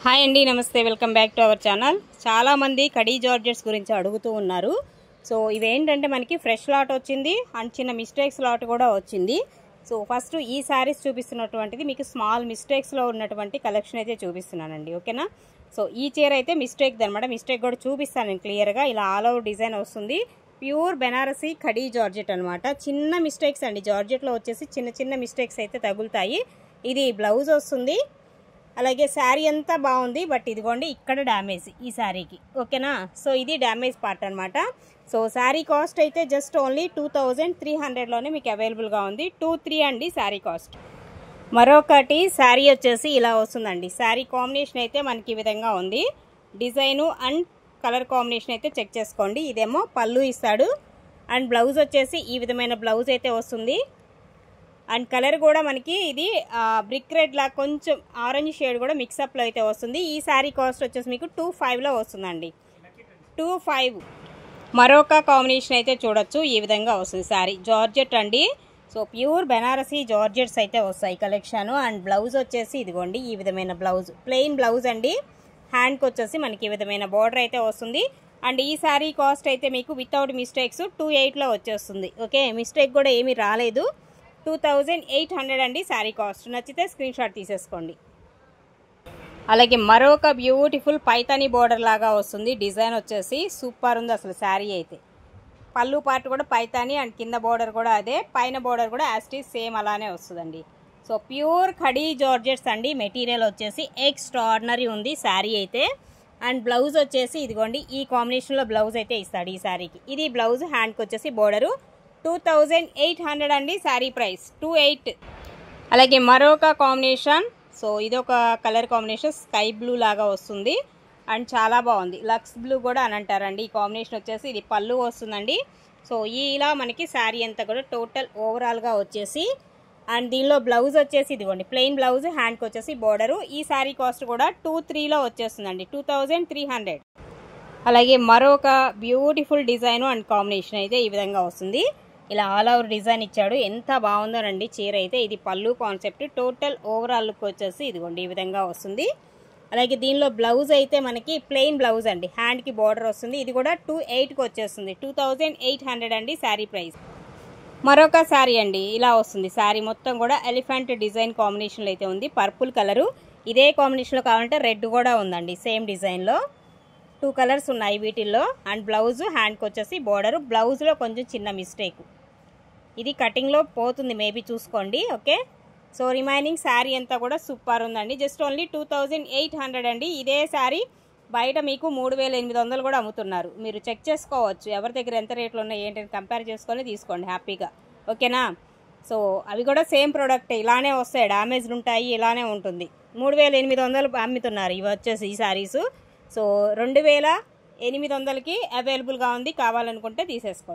Hi అండి, నమస్తే. Welcome back to our channel. చాలామంది కడీ జార్జెట్స్ గురించి అడుగుతూ ఉన్నారు. సో ఇవేంటంటే మనకి ఫ్రెష్ లాట్ వచ్చింది అండ్ చిన్న మిస్టేక్స్ లాట్ కూడా వచ్చింది. సో ఫస్ట్ ఈ శారీస్ చూపిస్తున్నటువంటిది మీకు స్మాల్ మిస్టేక్స్లో ఉన్నటువంటి కలెక్షన్ అయితే చూపిస్తున్నానండి, ఓకేనా. సో ఈ చీర అయితే మిస్టేక్ అనమాట. మిస్టేక్ కూడా చూపిస్తాను నేను క్లియర్గా. ఇలా ఆల్ ఓవర్ డిజైన్ వస్తుంది. ప్యూర్ బెనారసీ కడీ జార్జెట్ అనమాట. చిన్న మిస్టేక్స్ అండి, జార్జెట్లో వచ్చేసి చిన్న చిన్న మిస్టేక్స్ అయితే తగులుతాయి. ఇది బ్లౌజ్ వస్తుంది. అలాగే శారీ అంతా బాగుంది, బట్ ఇదిగోండి ఇక్కడ డ్యామేజ్ ఈ శారీకి, ఓకేనా. సో ఇది డ్యామేజ్ పార్ట్ అనమాట. సో శారీ కాస్ట్ అయితే జస్ట్ ఓన్లీ 2300లోనే మీకు అవైలబుల్గా ఉంది. 23 అండి శారీ కాస్ట్. మరొకటి శారీ వచ్చేసి ఇలా వస్తుందండి. శారీ కాంబినేషన్ అయితే మనకి ఈ విధంగా ఉంది. డిజైను అండ్ కలర్ కాంబినేషన్ అయితే చెక్ చేసుకోండి. ఇదేమో పళ్ళు ఇస్తాడు అండ్ బ్లౌజ్ వచ్చేసి ఈ విధమైన బ్లౌజ్ అయితే వస్తుంది. అండ్ కలర్ కూడా మనకి ఇది బ్రిక్ రెడ్ లా కొంచెం ఆరెంజ్ షేడ్ కూడా మిక్సప్లో అయితే వస్తుంది. ఈ శారీ కాస్ట్ వచ్చేసి మీకు 25లో వస్తుందండి, 25. మరొక కాంబినేషన్ అయితే చూడొచ్చు, ఈ విధంగా వస్తుంది శారీ. జార్జెట్ అండి. సో ప్యూర్ బెనారసీ జార్జెట్స్ అయితే వస్తాయి కలెక్షన్. అండ్ బ్లౌజ్ వచ్చేసి ఇదిగోండి ఈ విధమైన బ్లౌజ్, ప్లెయిన్ బ్లౌజ్ అండి. హ్యాండ్కి వచ్చేసి మనకి ఈ విధమైన బార్డర్ అయితే వస్తుంది. అండ్ ఈ శారీ కాస్ట్ అయితే మీకు వితౌట్ మిస్టేక్స్ 28లో వచ్చేస్తుంది, ఓకే. మిస్టేక్ కూడా ఏమీ రాలేదు. 2800 అండి శారీ కాస్ట్. నచ్చితే స్క్రీన్ షాట్ తీసేసుకోండి. అలాగే మరొక బ్యూటిఫుల్ పైతానీ బోర్డర్ లాగా వస్తుంది. డిజైన్ వచ్చేసి సూపర్ ఉంది అసలు శారీ అయితే. పళ్ళు పార్ట్ కూడా పైతానీ అండ్ కింద బోర్డర్ కూడా అదే, పైన బోర్డర్ కూడా యాస్టీస్ సేమ్ అలానే వస్తుందండి. సో ప్యూర్ కడీ జార్జెట్స్ అండి. మెటీరియల్ వచ్చేసి ఎక్స్ట్రాడినరీ ఉంది శారీ అయితే. అండ్ బ్లౌజ్ వచ్చేసి ఇదిగోండి ఈ కాంబినేషన్లో బ్లౌజ్ అయితే ఇస్తాడు ఈ శారీకి. ఇది బ్లౌజ్, హ్యాండ్కి వచ్చేసి బోర్డరు. 2800 అండి శారీ ప్రైస్, 28. అలాగే మరొక కాంబినేషన్. సో ఇది ఒక కలర్ కాంబినేషన్, స్కై బ్లూ లాగా వస్తుంది అండ్ చాలా బాగుంది. లక్స్ బ్లూ కూడా అని అంటారండి. ఈ కాంబినేషన్ వచ్చేసి ఇది పళ్ళు వస్తుందండి. సో ఇలా మనకి శారీ అంతా కూడా టోటల్ ఓవరాల్గా వచ్చేసి అండ్ దీనిలో బ్లౌజ్ వచ్చేసి ఇదిగోండి ప్లెయిన్ బ్లౌజ్, హ్యాండ్కి వచ్చేసి బోర్డరు. ఈ శారీ కాస్ట్ కూడా 23లో వచ్చేస్తుందండి, 2300. అలాగే మరొక బ్యూటిఫుల్ డిజైన్ అండ్ కాంబినేషన్ అయితే ఈ విధంగా వస్తుంది. ఇలా ఆల్ ఓవర్ డిజైన్ ఇచ్చాడు, ఎంత బాగుందోనండి చీర అయితే. ఇది పళ్ళు కాన్సెప్ట్. టోటల్ ఓవరాల్ లుక్ వచ్చేసి ఇదిగోండి ఈ విధంగా వస్తుంది. అలాగే దీనిలో బ్లౌజ్ అయితే మనకి ప్లెయిన్ బ్లౌజ్ అండి, హ్యాండ్కి బార్డర్ వస్తుంది. ఇది కూడా 28కి వచ్చేస్తుంది, 2800 అండి శారీ ప్రైస్. మరొక శారీ అండి ఇలా వస్తుంది. శారీ మొత్తం కూడా ఎలిఫెంట్ డిజైన్ కాంబినేషన్లో అయితే ఉంది. Purple colour. ఇదే కాంబినేషన్లో కావాలంటే రెడ్ కూడా ఉందండి సేమ్ డిజైన్లో. 2 కలర్స్ ఉన్నాయి వీటిల్లో. అండ్ బ్లౌజ్, హ్యాండ్కి వచ్చేసి బోర్డరు. బ్లౌజ్లో కొంచెం చిన్న మిస్టేక్, ఇది కటింగ్లో పోతుంది, మేబీ చూసుకోండి, ఓకే. సో రిమైనింగ్ శారీ అంతా కూడా సూపర్ ఉందండి. జస్ట్ ఓన్లీ 2800 అండి. ఇదే శారీ బయట మీకు 3800 కూడా అమ్ముతున్నారు. మీరు చెక్ చేసుకోవచ్చు ఎవరి దగ్గర ఎంత రేట్లు ఉన్నాయి ఏంటని కంపేర్ చేసుకొని తీసుకోండి హ్యాపీగా, ఓకేనా. సో అవి కూడా సేమ్ ప్రోడక్ట్ ఇలానే వస్తాయి, డ్యామేజ్లు ఉంటాయి, ఇలానే ఉంటుంది. 3800 అమ్ముతున్నారు ఇవి వచ్చేసి ఈ శారీసు. సో 2800కి అవైలబుల్గా ఉంది, కావాలనుకుంటే తీసేసుకోండి.